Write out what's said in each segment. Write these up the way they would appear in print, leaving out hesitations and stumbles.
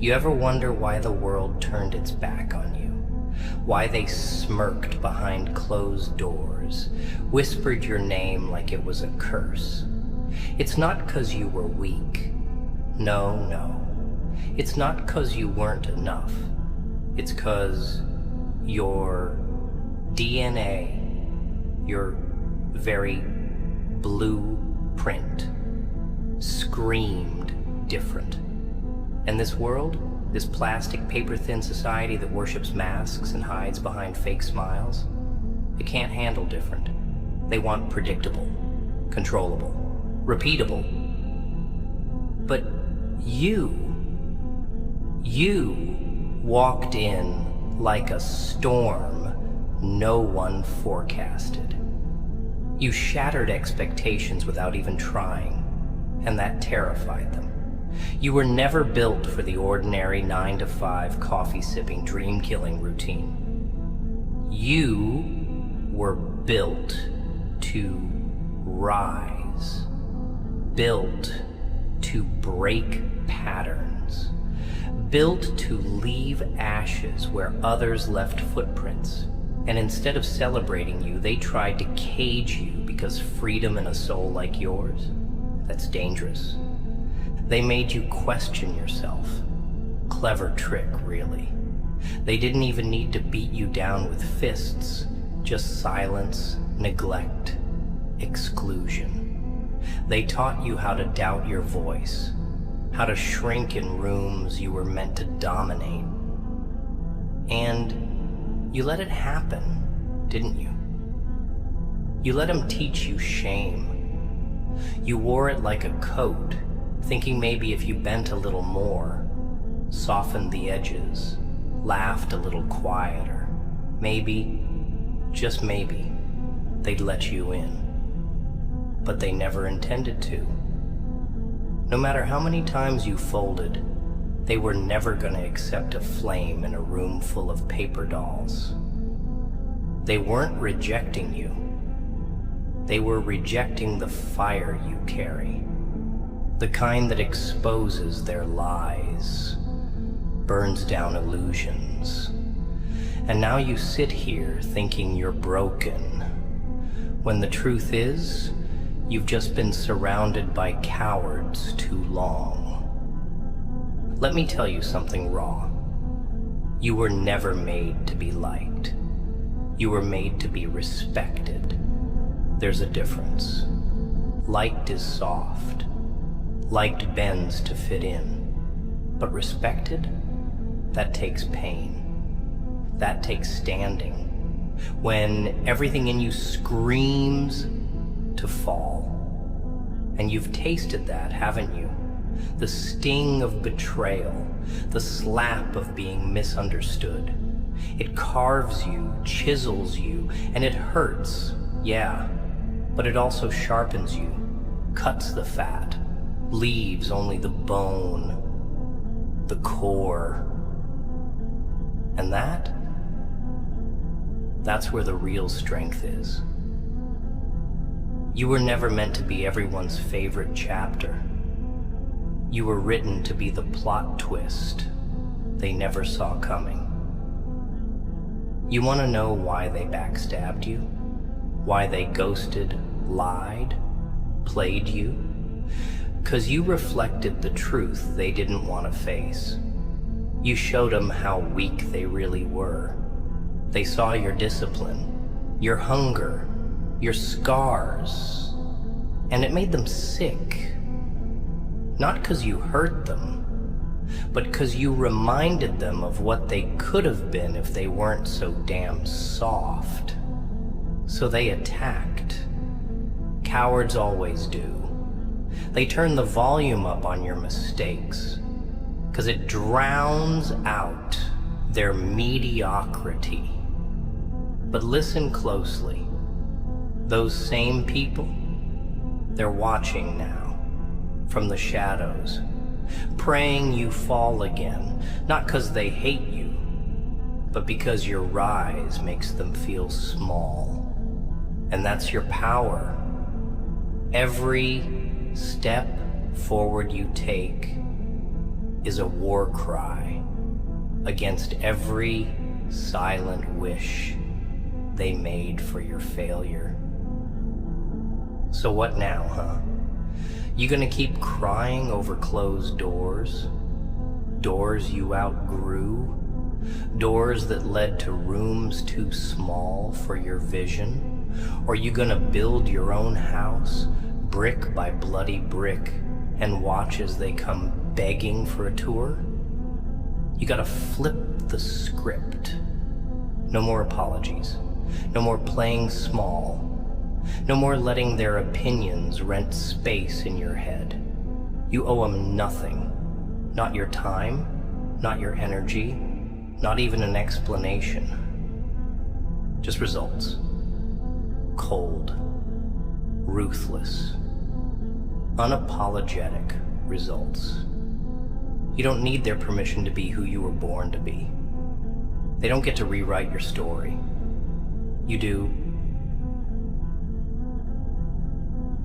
You ever wonder why the world turned its back on you? Why they smirked behind closed doors, whispered your name like it was a curse? It's not 'cause you were weak. No, no. It's not 'cause you weren't enough. It's 'cause your DNA, your very blueprint, screamed different. And this world, this plastic, paper-thin society that worships masks and hides behind fake smiles, they can't handle different. They want predictable, controllable, repeatable. But you walked in like a storm no one forecasted. You shattered expectations without even trying, and that terrified them. You were never built for the ordinary 9-to-5 coffee-sipping, dream-killing routine. You were built to rise, built to break patterns, built to leave ashes where others left footprints. And instead of celebrating you, they tried to cage you because freedom in a soul like yours, that's dangerous. They made you question yourself. Clever trick, really. They didn't even need to beat you down with fists, just silence, neglect, exclusion. They taught you how to doubt your voice, how to shrink in rooms you were meant to dominate. And you let it happen, didn't you? You let them teach you shame. You wore it like a coat, thinking maybe if you bent a little more, softened the edges, laughed a little quieter, maybe, just maybe, they'd let you in. But they never intended to. No matter how many times you folded, they were never going to accept a flame in a room full of paper dolls. They weren't rejecting you. They were rejecting the fire you carry. The kind that exposes their lies, burns down illusions. And now you sit here thinking you're broken, when the truth is, you've just been surrounded by cowards too long. Let me tell you something raw. You were never made to be liked. You were made to be respected. There's a difference. Liked is soft. Liked bends to fit in. But respected? That takes pain. That takes standing. When everything in you screams to fall. And you've tasted that, haven't you? The sting of betrayal, the slap of being misunderstood. It carves you, chisels you, and it hurts, yeah. But it also sharpens you, cuts the fat, leaves only the bone, the core. And that's where the real strength is. You were never meant to be everyone's favorite chapter. You were written to be the plot twist they never saw coming. You want to know why they backstabbed you? Why they ghosted, lied, played you? 'Cause you reflected the truth they didn't want to face. You showed them how weak they really were. They saw your discipline, your hunger, your scars, and it made them sick. Not 'cause you hurt them, but 'cause you reminded them of what they could have been if they weren't so damn soft. So they attacked. Cowards always do. They turn the volume up on your mistakes, 'cause it drowns out their mediocrity. But listen closely. Those same people, they're watching now, from the shadows, praying you fall again, not 'cause they hate you, but because your rise makes them feel small. And that's your power. Every step forward you take, is a war cry against every silent wish they made for your failure. So what now, huh? You gonna keep crying over closed doors? Doors you outgrew? Doors that led to rooms too small for your vision? Or you gonna build your own house, brick by bloody brick, and watch as they come begging for a tour? You gotta flip the script. No more apologies. No more playing small. No more letting their opinions rent space in your head. You owe them nothing. Not your time, not your energy, not even an explanation. Just results. Cold, ruthless, unapologetic results. You don't need their permission to be who you were born to be. They don't get to rewrite your story. You do.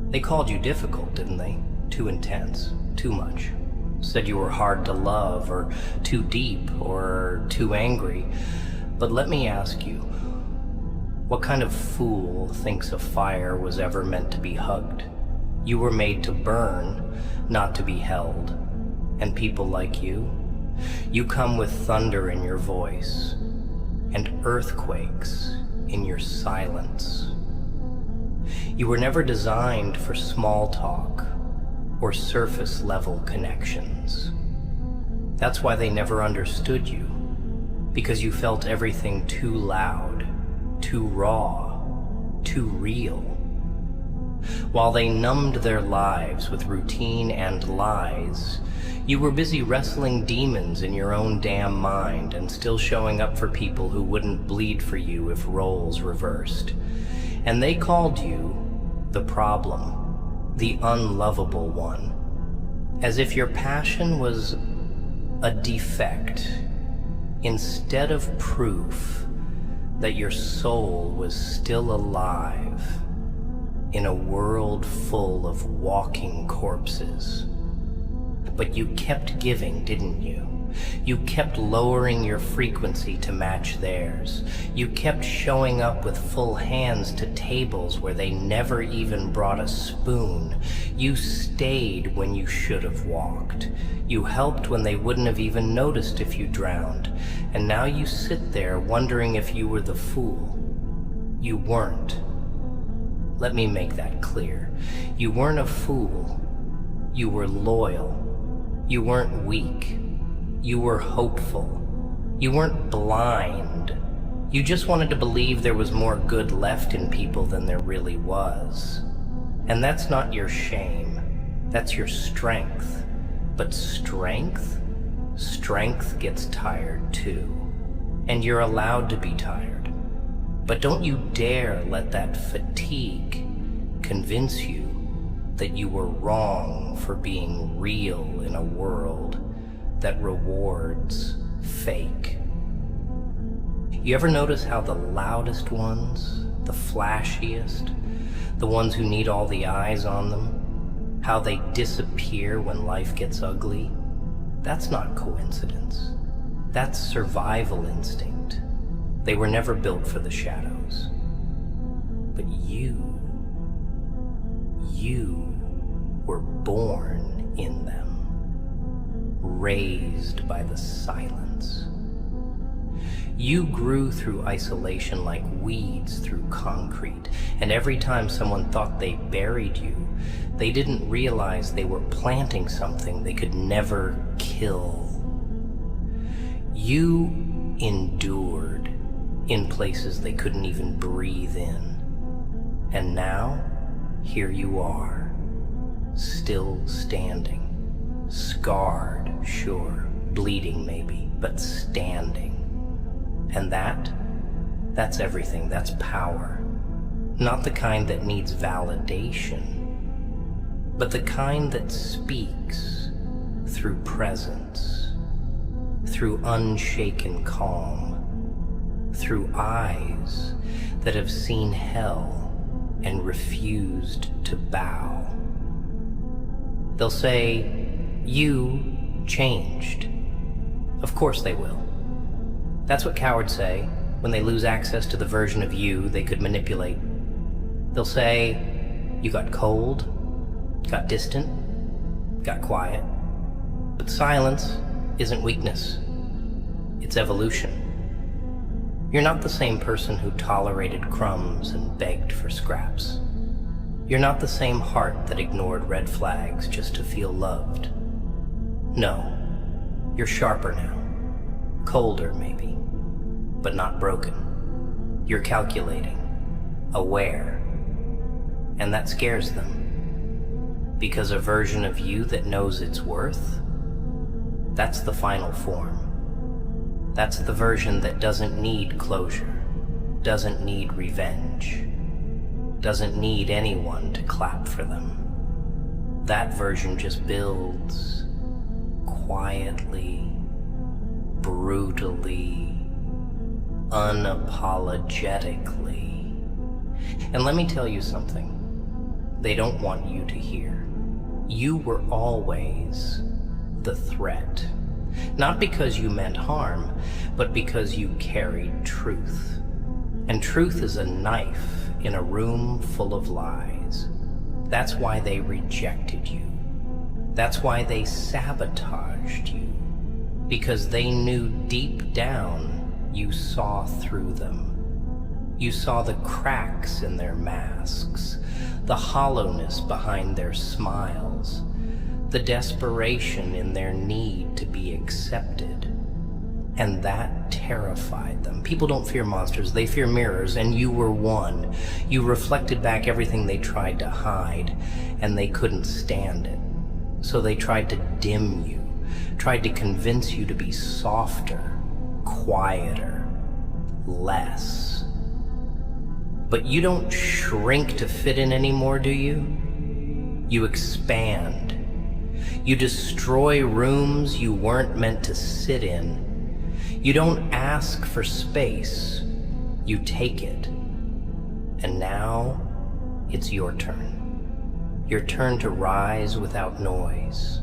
They called you difficult, didn't they? Too intense, too much. Said you were hard to love, or too deep, or too angry. But let me ask you, what kind of fool thinks a fire was ever meant to be hugged? You were made to burn, not to be held. And people like you come with thunder in your voice, and earthquakes in your silence. You were never designed for small talk or surface level connections. That's why they never understood you, because you felt everything too loud, too raw, too real. While they numbed their lives with routine and lies, you were busy wrestling demons in your own damn mind and still showing up for people who wouldn't bleed for you if roles reversed. And they called you the problem, the unlovable one, as if your passion was a defect instead of proof that your soul was still alive in a world full of walking corpses. But you kept giving, didn't you? You kept lowering your frequency to match theirs. You kept showing up with full hands to tables where they never even brought a spoon. You stayed when you should have walked. You helped when they wouldn't have even noticed if you drowned. And now you sit there wondering if you were the fool. You weren't. Let me make that clear. You weren't a fool. You were loyal. You weren't weak. You were hopeful. You weren't blind. You just wanted to believe there was more good left in people than there really was. And that's not your shame. That's your strength. But strength gets tired too. And you're allowed to be tired. But don't you dare let that fatigue convince you that you were wrong for being real in a world that rewards fake. You ever notice how the loudest ones, the flashiest, the ones who need all the eyes on them, how they disappear when life gets ugly? That's not coincidence. That's survival instinct. They were never built for the shadows. But you were born in them, raised by the silence. You grew through isolation like weeds through concrete, and every time someone thought they buried you, they didn't realize they were planting something they could never kill. You endured in places they couldn't even breathe in. And now, here you are, still standing, scarred, sure, bleeding maybe, but standing. And that's everything. That's power. Not the kind that needs validation, but the kind that speaks through presence, through unshaken calm, through eyes that have seen hell and refused to bow. They'll say, you changed. Of course they will. That's what cowards say when they lose access to the version of you they could manipulate. They'll say, you got cold, got distant, got quiet. But silence isn't weakness. It's evolution. You're not the same person who tolerated crumbs and begged for scraps. You're not the same heart that ignored red flags just to feel loved. No, you're sharper now. Colder, maybe, but not broken. You're calculating, aware, and that scares them. Because a version of you that knows its worth, that's the final form. That's the version that doesn't need closure, doesn't need revenge, doesn't need anyone to clap for them. That version just builds quietly, brutally, unapologetically. And let me tell you something they don't want you to hear. You were always the threat. Not because you meant harm, but because you carried truth. And truth is a knife in a room full of lies. That's why they rejected you. That's why they sabotaged you. Because they knew deep down you saw through them. You saw the cracks in their masks, the hollowness behind their smiles, the desperation in their need to be accepted. And that terrified them. People don't fear monsters, they fear mirrors, and you were one. You reflected back everything they tried to hide, and they couldn't stand it. So they tried to dim you, tried to convince you to be softer, quieter, less. But you don't shrink to fit in anymore, do you? You expand. You destroy rooms you weren't meant to sit in. You don't ask for space, you take it. And now, it's your turn. Your turn to rise without noise,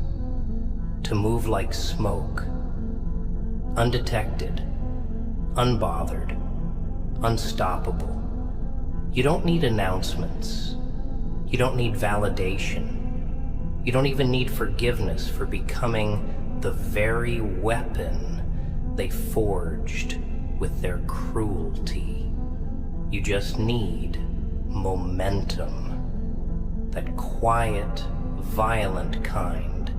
to move like smoke, undetected, unbothered, unstoppable. You don't need announcements. You don't need validation. You don't even need forgiveness for becoming the very weapon they forged with their cruelty. You just need momentum. That quiet, violent kind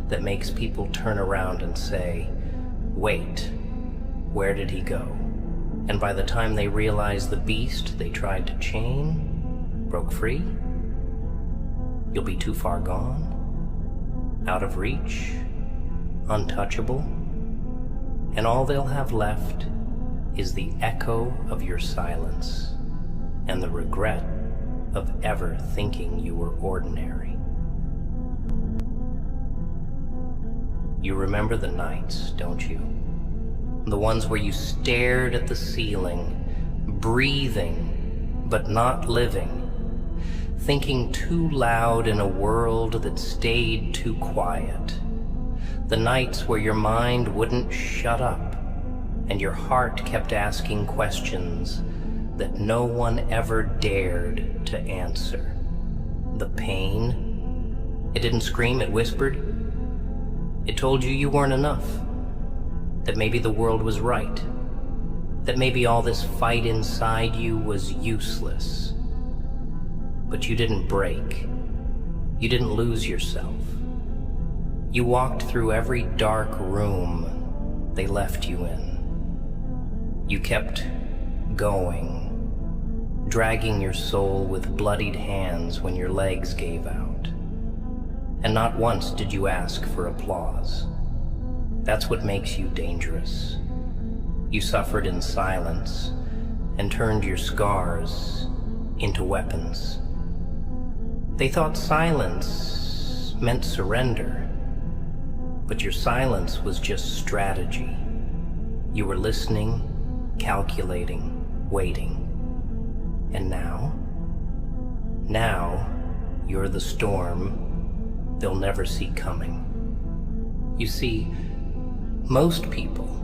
that makes people turn around and say, wait, where did he go? And by the time they realize the beast they tried to chain broke free, you'll be too far gone, out of reach, untouchable, and all they'll have left is the echo of your silence and the regret of ever thinking you were ordinary. You remember the nights, don't you? The ones where you stared at the ceiling, breathing but not living, thinking too loud in a world that stayed too quiet. The nights where your mind wouldn't shut up and your heart kept asking questions that no one ever dared to answer. The pain, it didn't scream, it whispered. It told you weren't enough, that maybe the world was right, that maybe all this fight inside you was useless. But you didn't break. You didn't lose yourself. You walked through every dark room they left you in. You kept going, dragging your soul with bloodied hands when your legs gave out. And not once did you ask for applause. That's what makes you dangerous. You suffered in silence and turned your scars into weapons. They thought silence meant surrender, but your silence was just strategy. You were listening, calculating, waiting. And now you're the storm they'll never see coming. You see, most people,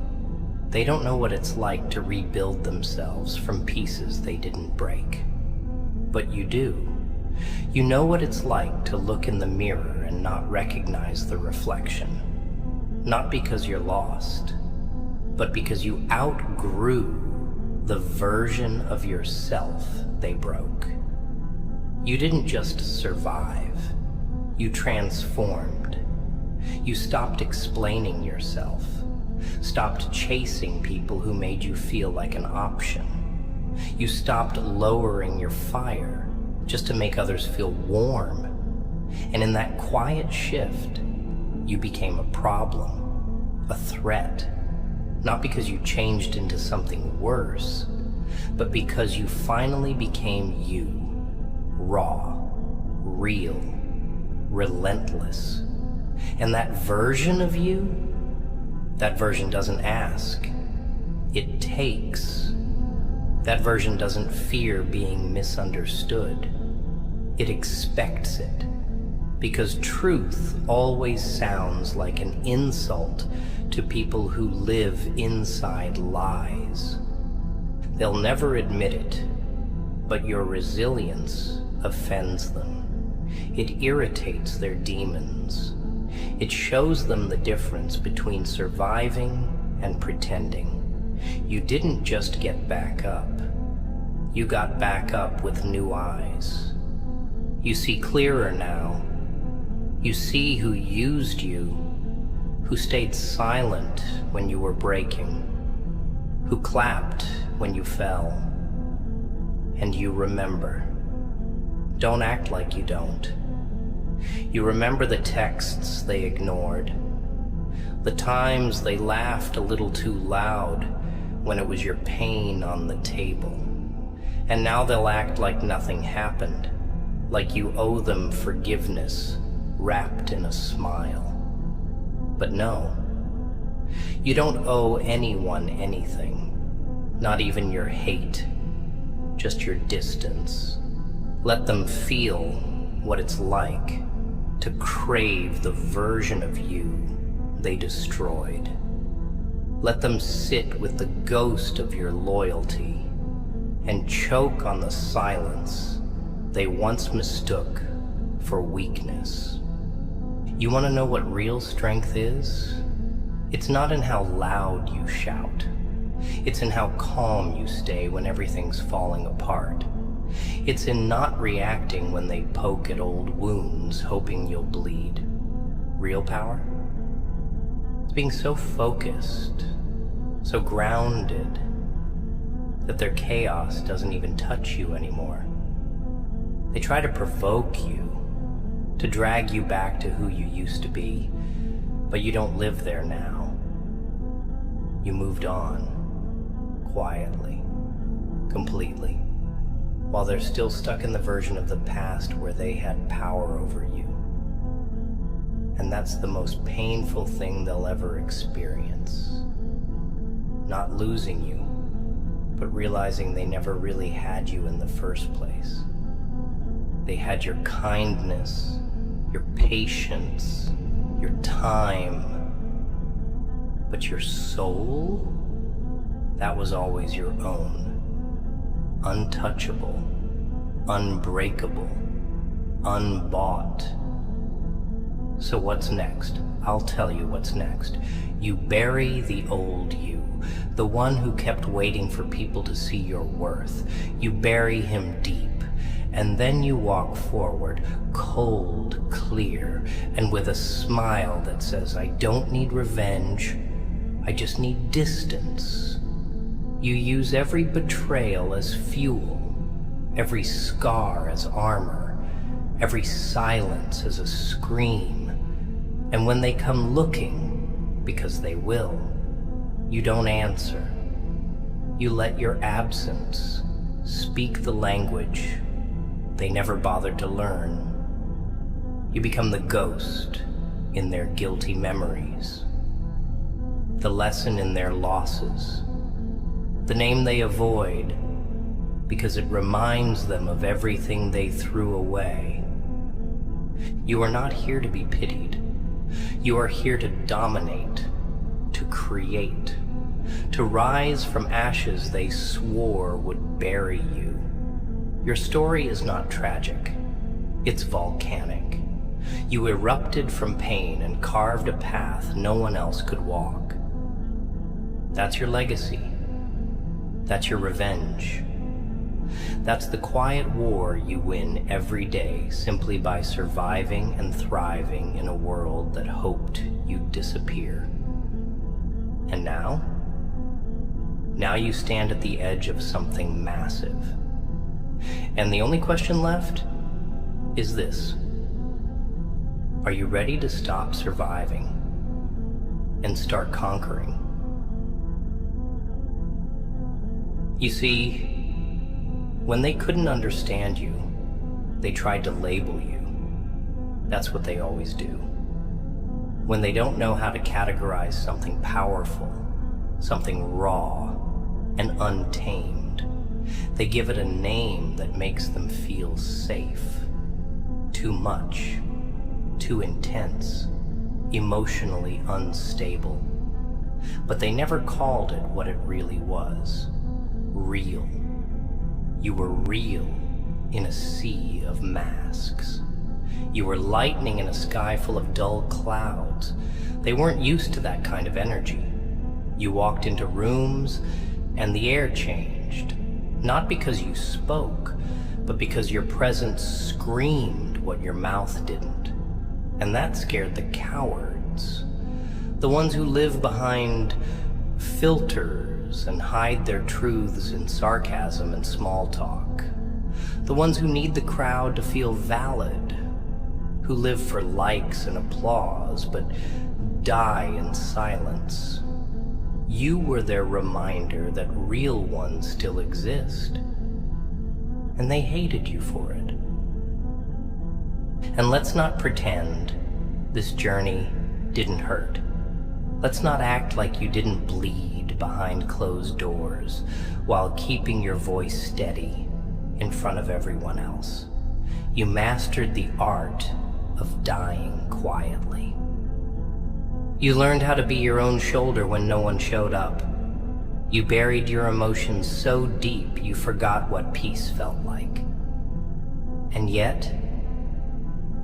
they don't know what it's like to rebuild themselves from pieces they didn't break. But you do. You know what it's like to look in the mirror and not recognize the reflection. Not because you're lost, but because you outgrew the version of yourself they broke. You didn't just survive, you transformed. You stopped explaining yourself, stopped chasing people who made you feel like an option. You stopped lowering your fire just to make others feel warm. And in that quiet shift, you became a problem, a threat. Not because you changed into something worse, but because you finally became you. Raw, real, relentless. And that version of you, that version doesn't ask, it takes. That version doesn't fear being misunderstood. It expects it. Because truth always sounds like an insult to people who live inside lies. They'll never admit it, but your resilience offends them. It irritates their demons. It shows them the difference between surviving and pretending. You didn't just get back up. You got back up with new eyes. You see clearer now. You see who used you, who stayed silent when you were breaking, who clapped when you fell. And you remember. Don't act like you don't. You remember the texts they ignored, the times they laughed a little too loud when it was your pain on the table. And now they'll act like nothing happened, like you owe them forgiveness wrapped in a smile. But no, you don't owe anyone anything, not even your hate, just your distance. Let them feel what it's like to crave the version of you they destroyed. Let them sit with the ghost of your loyalty and choke on the silence they once mistook for weakness. You want to know what real strength is? It's not in how loud you shout. It's in how calm you stay when everything's falling apart. It's in not reacting when they poke at old wounds, hoping you'll bleed. Real power? It's being so focused, so grounded, that their chaos doesn't even touch you anymore. They try to provoke you, to drag you back to who you used to be, but you don't live there now. You moved on, quietly, completely, while they're still stuck in the version of the past where they had power over you. And that's the most painful thing they'll ever experience. Not losing you, but realizing they never really had you in the first place. They had your kindness, your patience, your time, but your soul, that was always your own. Untouchable, unbreakable, unbought. So what's next? I'll tell you what's next. You bury the old you, the one who kept waiting for people to see your worth. You bury him deep, and then you walk forward, cold, clear, and with a smile that says, I don't need revenge, I just need distance. You use every betrayal as fuel, every scar as armor, every silence as a scream. And when they come looking, because they will, you don't answer. You let your absence speak the language they never bothered to learn. You become the ghost in their guilty memories, the lesson in their losses, the name they avoid because it reminds them of everything they threw away. You are not here to be pitied, You are here to dominate, to create, to rise from ashes they swore would bury you. Your story is not tragic, it's volcanic. You erupted from pain and carved a path no one else could walk. That's your legacy. That's your revenge. That's the quiet war you win every day simply by surviving and thriving in a world that hoped you'd disappear. And now? Now you stand at the edge of something massive. And the only question left is this. Are you ready to stop surviving and start conquering? You see, when they couldn't understand you, they tried to label you. That's what they always do. When they don't know how to categorize something powerful, something raw and untamed, they give it a name that makes them feel safe. Too much, too intense, emotionally unstable. But they never called it what it really was. Real. You were real in a sea of masks. You were lightning in a sky full of dull clouds. They weren't used to that kind of energy. You walked into rooms and the air changed. Not because you spoke, but because your presence screamed what your mouth didn't. And that scared the cowards. The ones who live behind filters and hide their truths in sarcasm and small talk. The ones who need the crowd to feel valid, who live for likes and applause, but die in silence. You were their reminder that real ones still exist. And they hated you for it. And let's not pretend this journey didn't hurt. Let's not act like you didn't bleed behind closed doors while keeping your voice steady in front of everyone else. You mastered the art of dying quietly. You learned how to be your own shoulder when no one showed up. You buried your emotions so deep you forgot what peace felt like. And yet,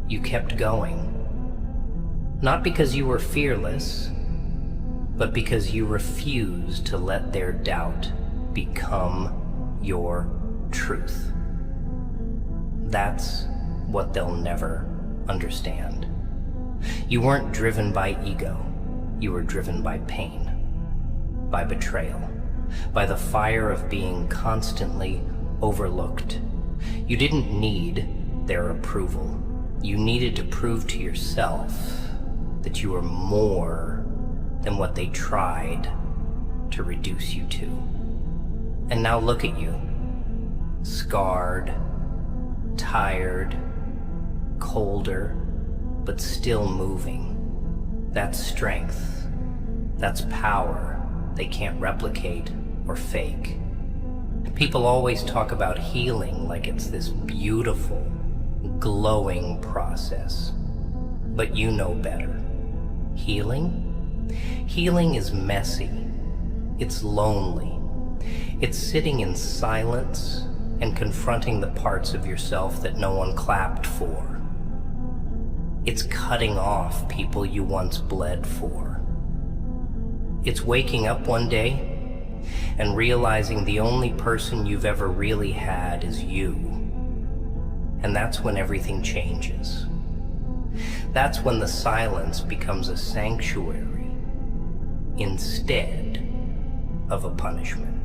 you kept going. Not because you were fearless, but because you refused to let their doubt become your truth. That's what they'll never understand. You weren't driven by ego. You were driven by pain, by betrayal, by the fire of being constantly overlooked. You didn't need their approval. You needed to prove to yourself that you were more than what they tried to reduce you to. And now look at you, scarred, tired, colder, but still moving. That's strength. That's power they can't replicate or fake. People always talk about healing like it's this beautiful, glowing process. But you know better. Healing? Healing is messy. It's lonely. It's sitting in silence and confronting the parts of yourself that no one clapped for. It's cutting off people you once bled for. It's waking up one day and realizing the only person you've ever really had is you. And that's when everything changes. That's when the silence becomes a sanctuary instead of a punishment.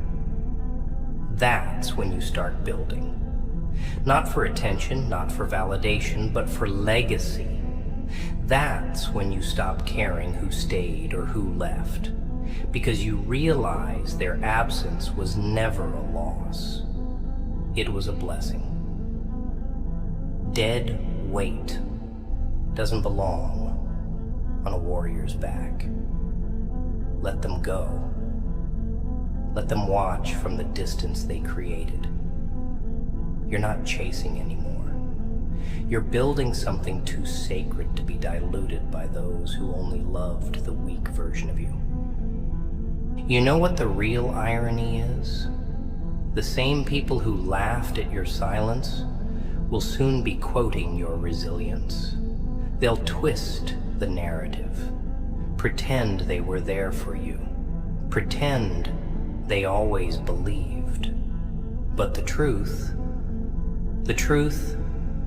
That's when you start building. Not for attention, not for validation, but for legacy. That's when you stop caring who stayed or who left, because you realize their absence was never a loss. It was a blessing. Dead weight doesn't belong on a warrior's back. Let them go. Let them watch from the distance they created. You're not chasing anymore. You're building something too sacred to be diluted by those who only loved the weak version of you. You know what the real irony is? The same people who laughed at your silence will soon be quoting your resilience. They'll twist the narrative, pretend they were there for you, pretend they always believed. But the truth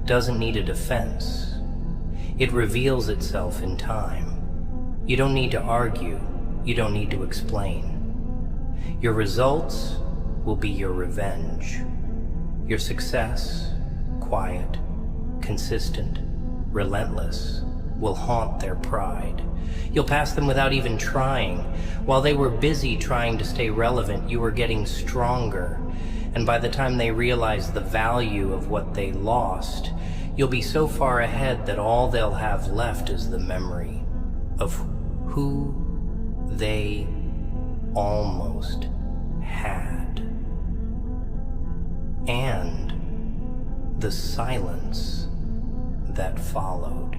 doesn't need a defense. It reveals itself in time. You don't need to argue. You don't need to explain. Your results will be your revenge. Your success, quiet, consistent, relentless, will haunt their pride. You'll pass them without even trying. While they were busy trying to stay relevant, you were getting stronger. And by the time they realize the value of what they lost, you'll be so far ahead that all they'll have left is the memory of who they almost had. And the silence that followed.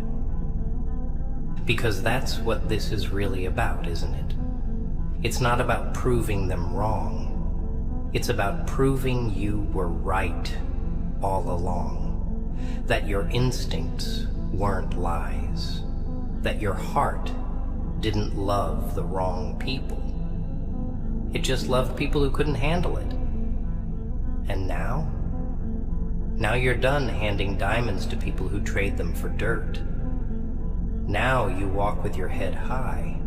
Because that's what this is really about, isn't it? It's not about proving them wrong. It's about proving you were right all along. That your instincts weren't lies. That your heart didn't love the wrong people. It just loved people who couldn't handle it. And now? Now you're done handing diamonds to people who trade them for dirt. Now you walk with your head high,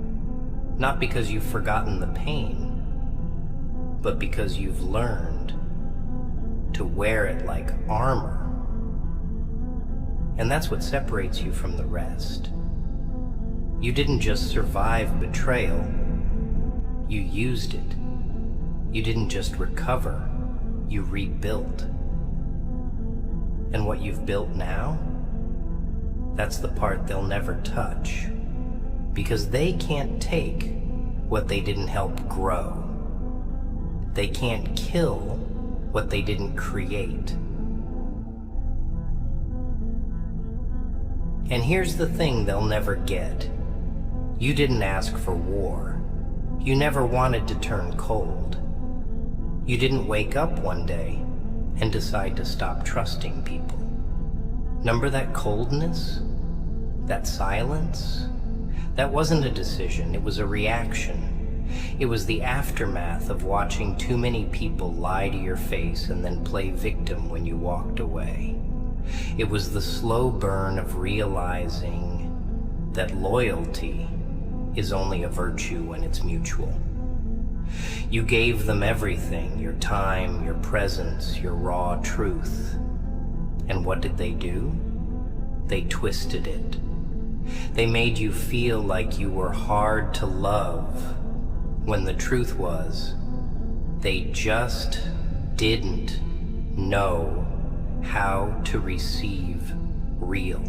not because you've forgotten the pain, but because you've learned to wear it like armor. And that's what separates you from the rest. You didn't just survive betrayal, you used it. You didn't just recover, you rebuilt. And what you've built now, that's the part they'll never touch, because they can't take what they didn't help grow. They can't kill what they didn't create. And here's the thing they'll never get. You didn't ask for war. You never wanted to turn cold. You didn't wake up one day and decide to stop trusting people. Remember that coldness? That silence? That wasn't a decision, it was a reaction. It was the aftermath of watching too many people lie to your face and then play victim when you walked away. It was the slow burn of realizing that loyalty is only a virtue when it's mutual. You gave them everything, your time, your presence, your raw truth. And what did they do? They twisted it. They made you feel like you were hard to love, when the truth was, they just didn't know how to receive real.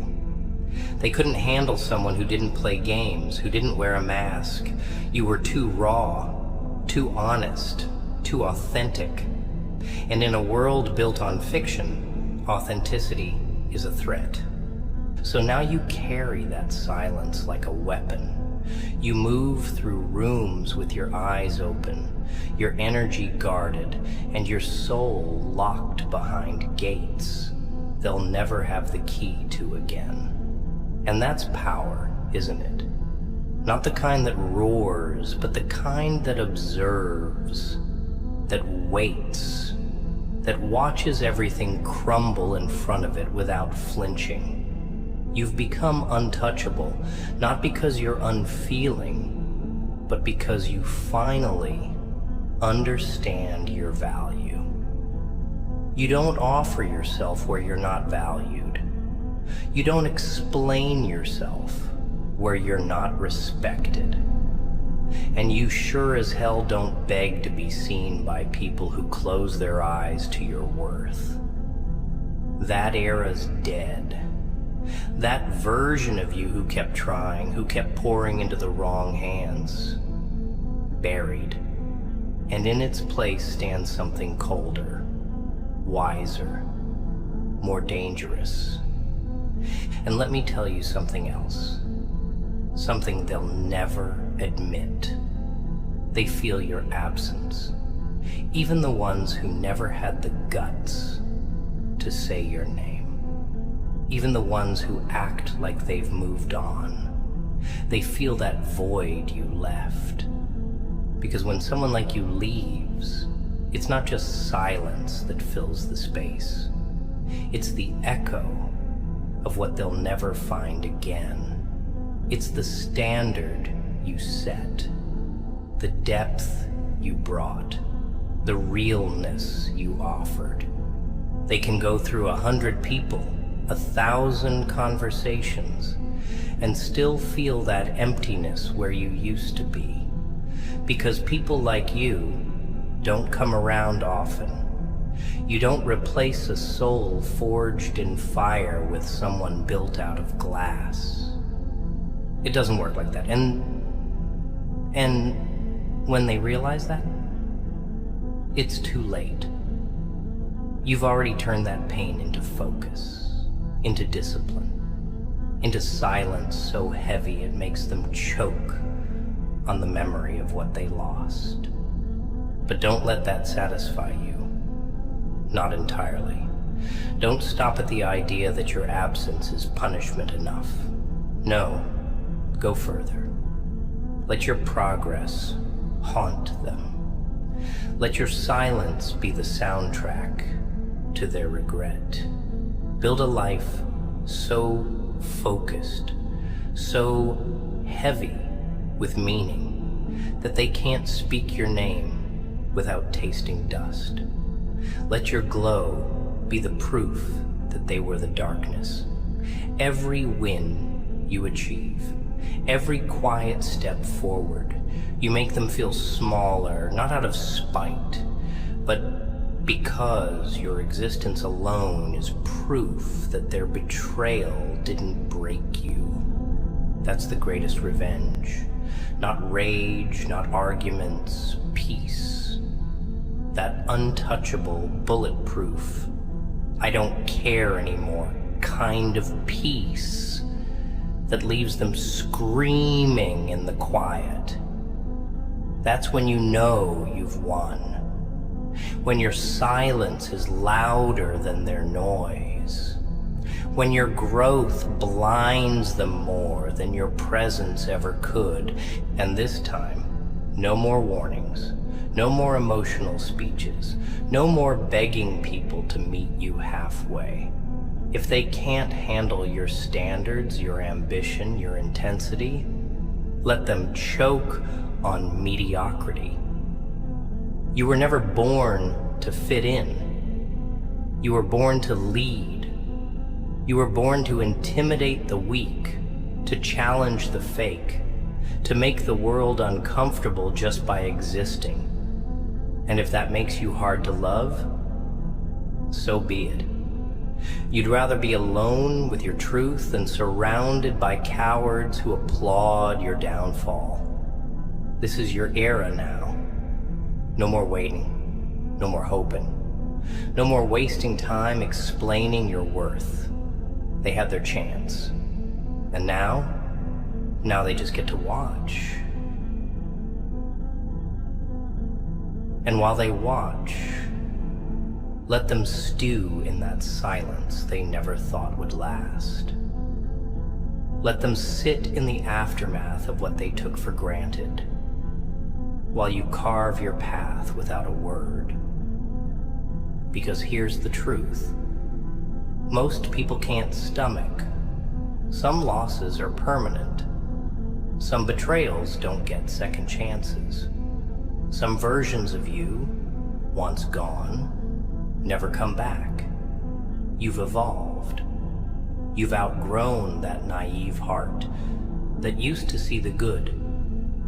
They couldn't handle someone who didn't play games, who didn't wear a mask. You were too raw, too honest, too authentic. And in a world built on fiction, authenticity is a threat. So now you carry that silence like a weapon. You move through rooms with your eyes open, your energy guarded, and your soul locked behind gates they'll never have the key to again. And that's power, isn't it? Not the kind that roars, but the kind that observes, that waits, that watches everything crumble in front of it without flinching. You've become untouchable, not because you're unfeeling, but because you finally understand your value. You don't offer yourself where you're not valued. You don't explain yourself where you're not respected. And you sure as hell don't beg to be seen by people who close their eyes to your worth. That era's dead. That version of you who kept trying, who kept pouring into the wrong hands, buried. And in its place stands something colder, wiser, more dangerous, And let me tell you something else. Something they'll never admit. They feel your absence. Even the ones who never had the guts to say your name. Even the ones who act like they've moved on. They feel that void you left. Because when someone like you leaves, it's not just silence that fills the space. It's the echo of what they'll never find again. It's the standard you set, the depth you brought, the realness you offered. They can go through 100 people, 1,000 conversations, and still feel that emptiness where you used to be. Because people like you don't come around often. You don't replace a soul forged in fire with someone built out of glass. It doesn't work like that. And when they realize that, it's too late. You've already turned that pain into focus, into discipline, into silence so heavy it makes them choke on the memory of what they lost. But don't let that satisfy you. Not entirely. Don't stop at the idea that your absence is punishment enough. No, go further. Let your progress haunt them. Let your silence be the soundtrack to their regret. Build a life so focused, so heavy with meaning, that they can't speak your name without tasting dust. Let your glow be the proof that they were the darkness. Every win you achieve, every quiet step forward, you make them feel smaller, not out of spite, but because your existence alone is proof that their betrayal didn't break you. That's the greatest revenge. Not rage, not arguments, peace. That untouchable, bulletproof, I don't care anymore kind of peace that leaves them screaming in the quiet. That's when you know you've won. When your silence is louder than their noise. When your growth blinds them more than your presence ever could. And this time, no more warnings, no more emotional speeches, no more begging people to meet you halfway. If they can't handle your standards, your ambition, your intensity, let them choke on mediocrity. You were never born to fit in. You were born to lead. You were born to intimidate the weak, to challenge the fake, to make the world uncomfortable just by existing. And if that makes you hard to love, so be it. You'd rather be alone with your truth than surrounded by cowards who applaud your downfall. This is your era now. No more waiting, no more hoping, no more wasting time explaining your worth. They had their chance. And now they just get to watch. And while they watch, let them stew in that silence they never thought would last. Let them sit in the aftermath of what they took for granted, while you carve your path without a word. Because here's the truth. Most people can't stomach. Some losses are permanent. Some betrayals don't get second chances. Some versions of you, once gone, never come back. You've evolved. You've outgrown that naive heart that used to see the good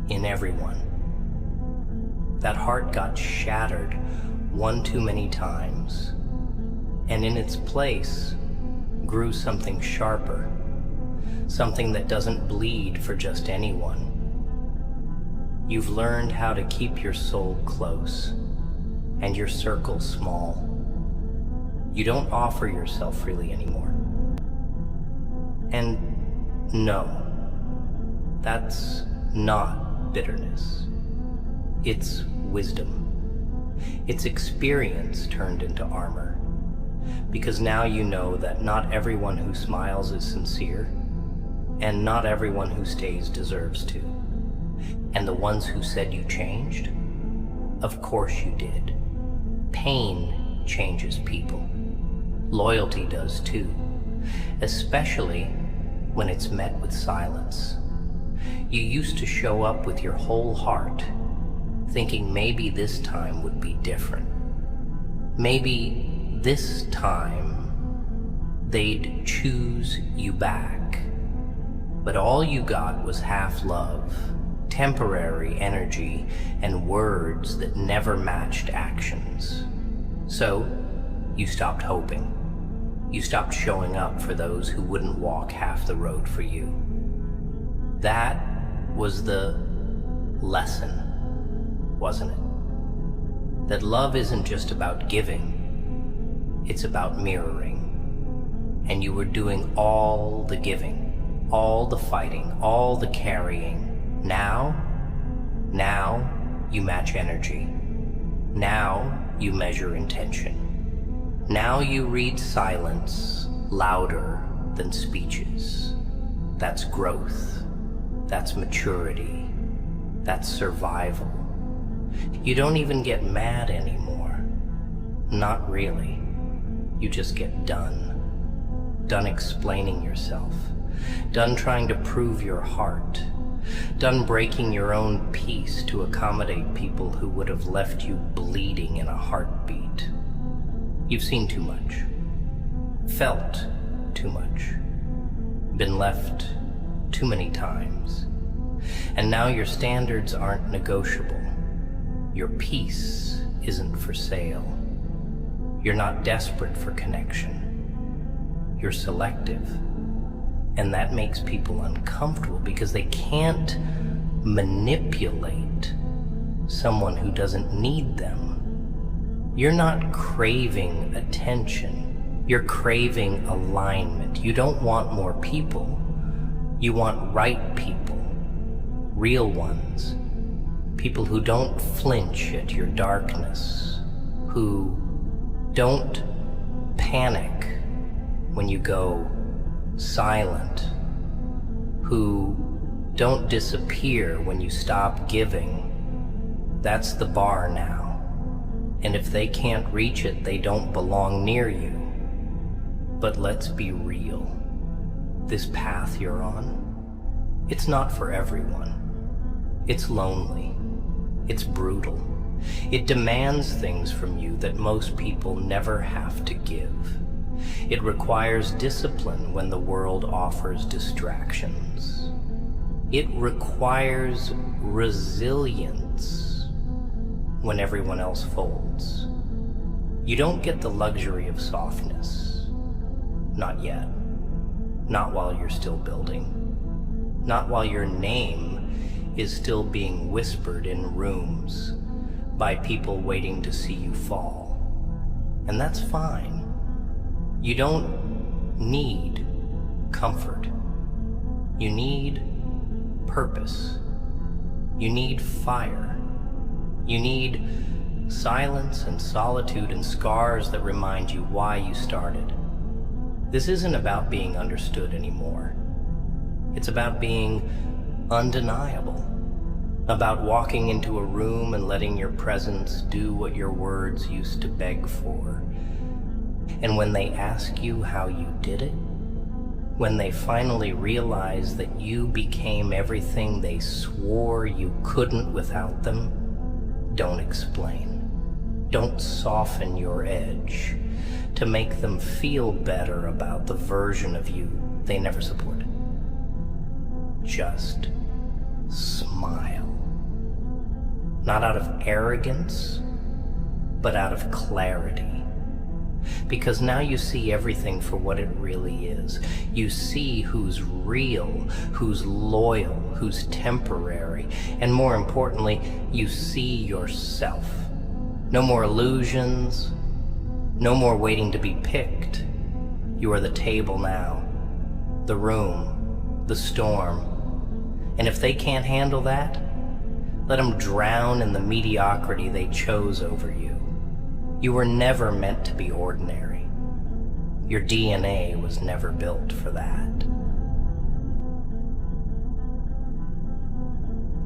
in everyone. That heart got shattered one too many times, and in its place grew something sharper, something that doesn't bleed for just anyone. You've learned how to keep your soul close and your circle small. You don't offer yourself freely anymore. And no, that's not bitterness. It's wisdom. It's experience turned into armor. Because now you know that not everyone who smiles is sincere, and not everyone who stays deserves to. And the ones who said you changed, of course you did. Pain changes people. Loyalty does too, especially when it's met with silence. You used to show up with your whole heart, thinking maybe this time would be different. Maybe this time they'd choose you back. But all you got was half love, temporary energy, and words that never matched actions. So you stopped hoping. You stopped showing up for those who wouldn't walk half the road for you. That was the lesson, wasn't it? That love isn't just about giving, it's about mirroring. And you were doing all the giving, all the fighting, all the carrying. Now you match energy. Now you measure intention. Now you read silence louder than speeches. That's growth. That's maturity. That's survival. You don't even get mad anymore. Not really. You just get done. Done explaining yourself. Done trying to prove your heart. Done breaking your own peace to accommodate people who would have left you bleeding in a heartbeat. You've seen too much. Felt too much. Been left too many times. And now your standards aren't negotiable. Your peace isn't for sale. You're not desperate for connection. You're selective. And that makes people uncomfortable because they can't manipulate someone who doesn't need them. You're not craving attention. You're craving alignment. You don't want more people. You want right people. Real ones. People who don't flinch at your darkness. Who don't panic when you go silent. Who don't disappear when you stop giving. That's the bar now. And if they can't reach it, they don't belong near you. But let's be real. This path you're on, it's not for everyone. It's lonely. It's brutal. It demands things from you that most people never have to give. It requires discipline when the world offers distractions. It requires resilience when everyone else folds. You don't get the luxury of softness. Not yet. Not while you're still building. Not while your name is still being whispered in rooms by people waiting to see you fall. And that's fine. You don't need comfort. You need purpose. You need fire. You need silence and solitude and scars that remind you why you started. This isn't about being understood anymore. It's about being undeniable. About walking into a room and letting your presence do what your words used to beg for. And when they ask you how you did it, when they finally realize that you became everything they swore you couldn't without them, don't explain. Don't soften your edge to make them feel better about the version of you they never supported. Just smile. Not out of arrogance, but out of clarity. Because now you see everything for what it really is. You see who's real, who's loyal, who's temporary, and more importantly, you see yourself. No more illusions, no more waiting to be picked. You are the table now. the room, the storm. And if they can't handle that, let them drown in the mediocrity they chose over you. You were never meant to be ordinary. Your DNA was never built for that.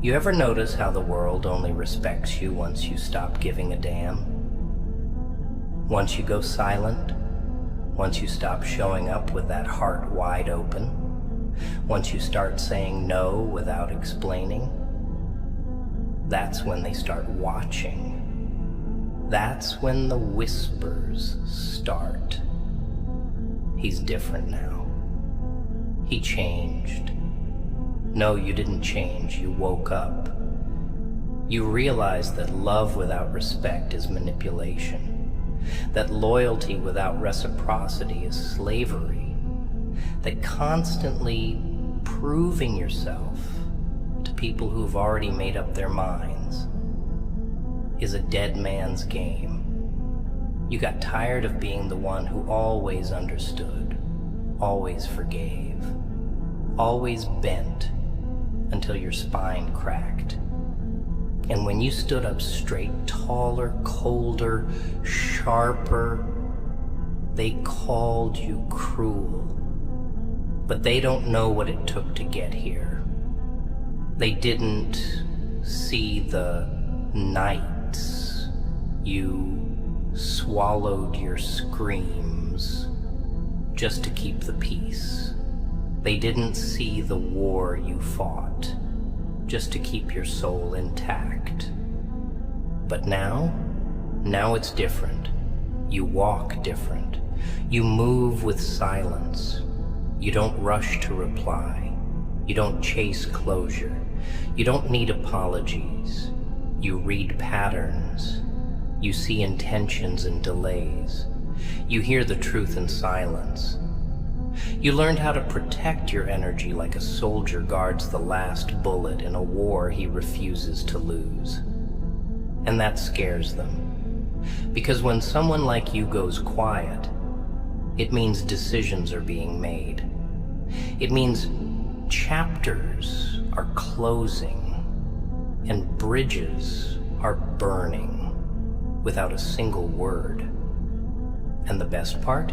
You ever notice how the world only respects you once you stop giving a damn? Once you go silent? Once you stop showing up with that heart wide open? Once you start saying no without explaining? That's when they start watching. That's when the whispers start. He's different now. He changed. No, you didn't change. You woke up. You realized that love without respect is manipulation. That loyalty without reciprocity is slavery. That constantly proving yourself to people who've already made up their minds is a dead man's game. You got tired of being the one who always understood, always forgave, always bent until your spine cracked. And when you stood up straight, taller, colder, sharper, they called you cruel. But they don't know what it took to get here. They didn't see the nights you swallowed your screams just to keep the peace. They didn't see the war you fought just to keep your soul intact. But now it's different. You walk different. You move with silence. You don't rush to reply. You don't chase closure. You don't need apologies. You read patterns. You see intentions and delays. You hear the truth in silence. You learned how to protect your energy like a soldier guards the last bullet in a war he refuses to lose. And that scares them. Because when someone like you goes quiet, it means decisions are being made. It means chapters are closing and bridges are burning without a single word. And the best part?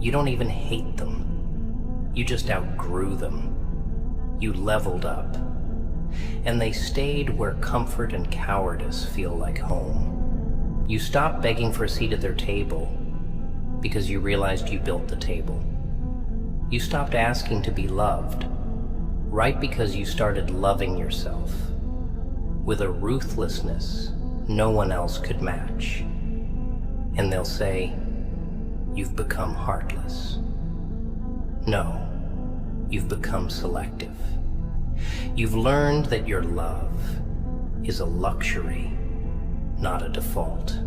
You don't even hate them. You just outgrew them. You leveled up. And they stayed where comfort and cowardice feel like home. You stopped begging for a seat at their table because you realized you built the table. You stopped asking to be loved right because you started loving yourself with a ruthlessness no one else could match. And they'll say, you've become heartless. No, you've become selective. You've learned that your love is a luxury, not a default.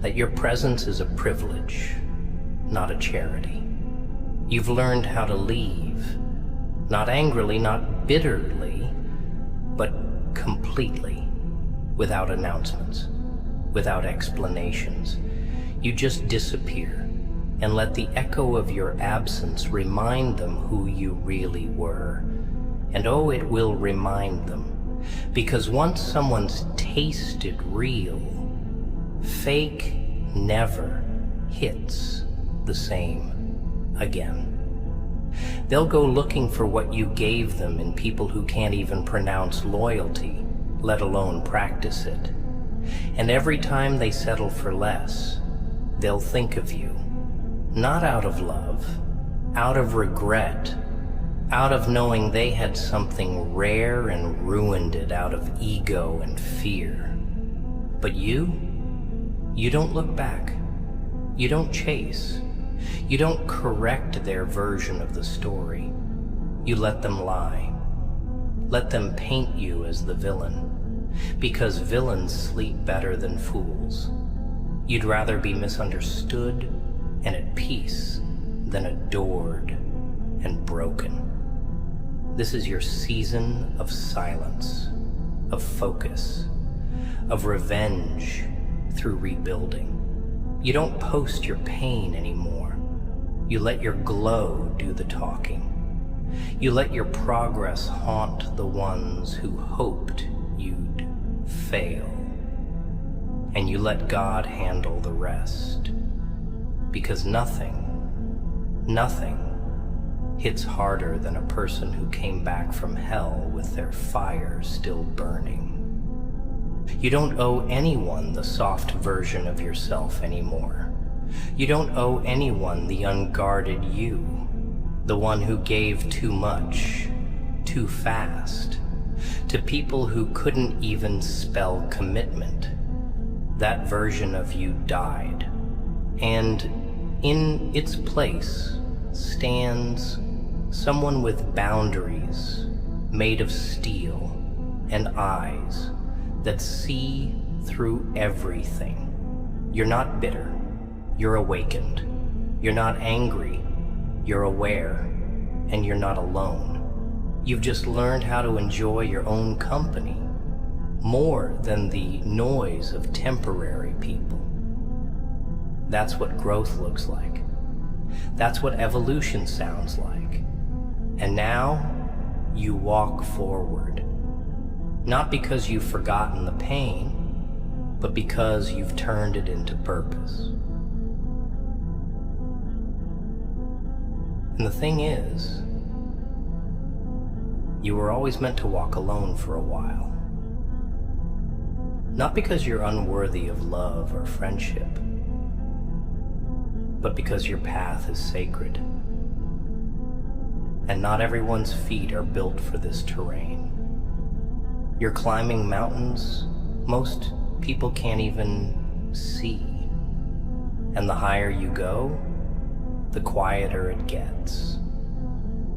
That your presence is a privilege, not a charity. You've learned how to leave, not angrily, not bitterly, but completely, without announcements, without explanations. You just disappear and let the echo of your absence remind them who you really were. And oh, it will remind them, because once someone's tasted real, fake never hits the same again. They'll go looking for what you gave them in people who can't even pronounce loyalty, let alone practice it. And every time they settle for less, they'll think of you, not out of love, out of regret, out of knowing they had something rare and ruined it out of ego and fear. But you don't look back. You don't chase. You don't correct their version of the story. You let them lie. Let them paint you as the villain, because villains sleep better than fools. You'd rather be misunderstood and at peace than adored and broken. This is your season of silence, of focus, of revenge through rebuilding. You don't post your pain anymore. You let your glow do the talking. You let your progress haunt the ones who hoped you'd fail. And you let God handle the rest. Because nothing hits harder than a person who came back from hell with their fire still burning. You don't owe anyone the soft version of yourself anymore. You don't owe anyone the unguarded you, the one who gave too much, too fast, to people who couldn't even spell commitment. That version of you died, and in its place stands someone with boundaries made of steel and eyes that see through everything. You're not bitter, you're awakened. You're not angry, you're aware, and you're not alone. You've just learned how to enjoy your own company more than the noise of temporary people. That's what growth looks like. That's what evolution sounds like. And now you walk forward. Not because you've forgotten the pain, but because you've turned it into purpose. And the thing is, you were always meant to walk alone for a while. Not because you're unworthy of love or friendship, but because your path is sacred. And not everyone's feet are built for this terrain. You're climbing mountains most people can't even see. And the higher you go, the quieter it gets.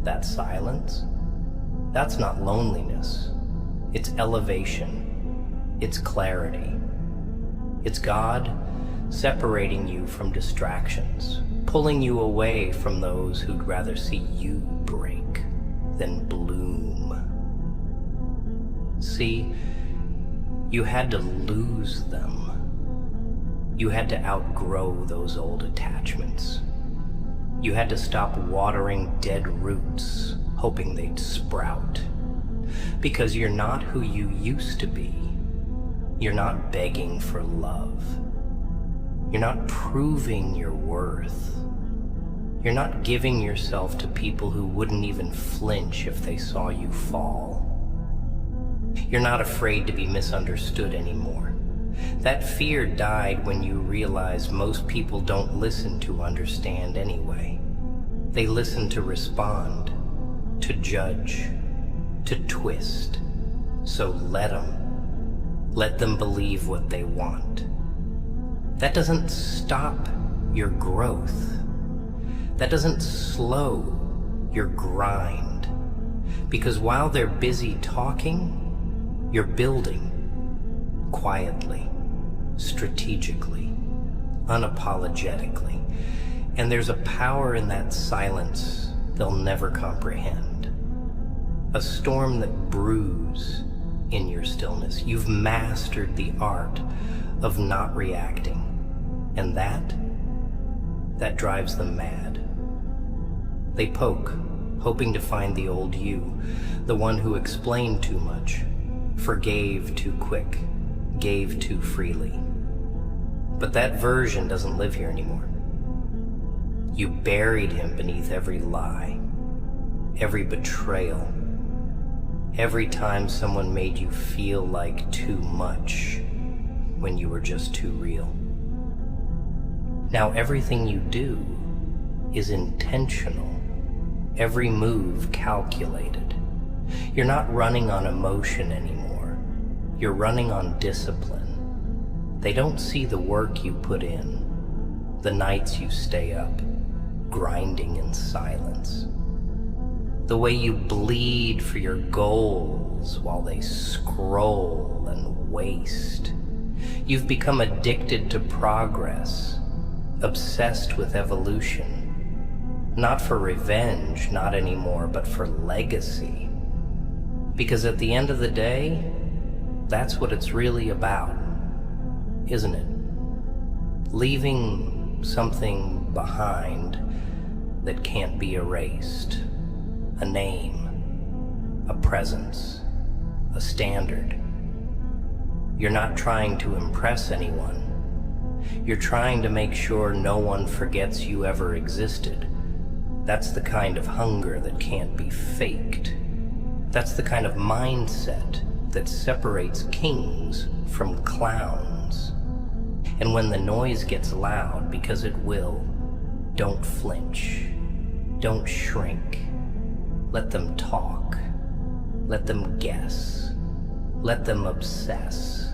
That silence, that's not loneliness. It's elevation. It's clarity. It's God separating you from distractions, pulling you away from those who'd rather see you break than bloom. See, you had to lose them. You had to outgrow those old attachments. You had to stop watering dead roots, hoping they'd sprout. Because you're not who you used to be. You're not begging for love. You're not proving your worth. You're not giving yourself to people who wouldn't even flinch if they saw you fall. You're not afraid to be misunderstood anymore. That fear died when you realized most people don't listen to understand anyway. They listen to respond, to judge, to twist. So let them believe what they want. That doesn't stop your growth. That doesn't slow your grind. Because while they're busy talking, you're building quietly, strategically, unapologetically. And there's a power in that silence they'll never comprehend. A storm that brews in your stillness. You've mastered the art of not reacting. And that drives them mad. They poke, hoping to find the old you, the one who explained too much, forgave too quick, gave too freely. But that version doesn't live here anymore. You buried him beneath every lie, every betrayal, every time someone made you feel like too much when you were just too real. Now everything you do is intentional, every move calculated. You're not running on emotion anymore. You're running on discipline. They don't see the work you put in, the nights you stay up, grinding in silence. The way you bleed for your goals while they scroll and waste. You've become addicted to progress, obsessed with evolution. Not for revenge, not anymore, but for legacy. Because at the end of the day, that's what it's really about, isn't it? Leaving something behind that can't be erased. A name, a presence, a standard. You're not trying to impress anyone. You're trying to make sure no one forgets you ever existed. That's the kind of hunger that can't be faked. That's the kind of mindset that separates kings from clowns. And when the noise gets loud, because it will, don't flinch. Don't shrink. Let them talk. Let them guess. Let them obsess.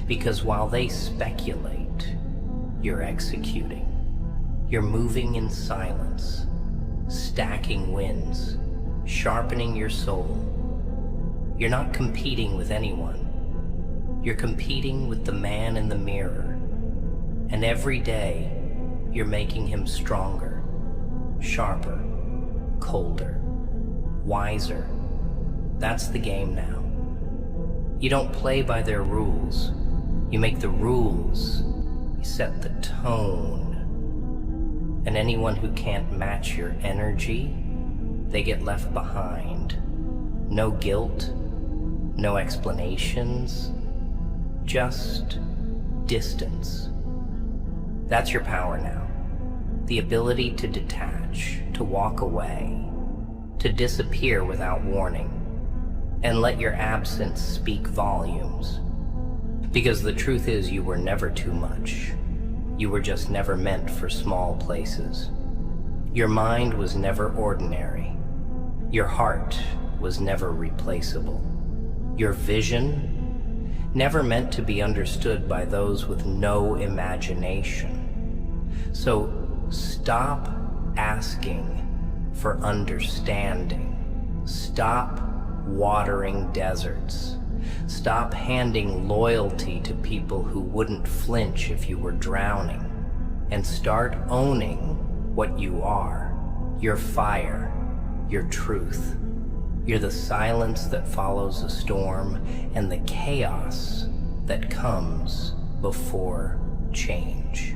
Because while they speculate, you're executing. You're moving in silence, stacking wins, sharpening your soul. You're not competing with anyone. You're competing with the man in the mirror. And every day, you're making him stronger, sharper, colder, wiser. That's the game now. You don't play by their rules. You make the rules. You set the tone. And anyone who can't match your energy, they get left behind. No guilt, no explanations, just distance. That's your power now. The ability to detach, to walk away, to disappear without warning, and let your absence speak volumes. Because the truth is, you were never too much. You were just never meant for small places. Your mind was never ordinary. Your heart was never replaceable. Your vision, never meant to be understood by those with no imagination. So stop asking for understanding. Stop watering deserts. Stop handing loyalty to people who wouldn't flinch if you were drowning. And start owning what you are. Your fire, your truth. You're the silence that follows a storm and the chaos that comes before change.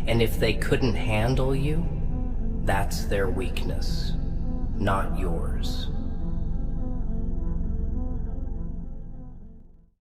And if they couldn't handle you, that's their weakness, not yours.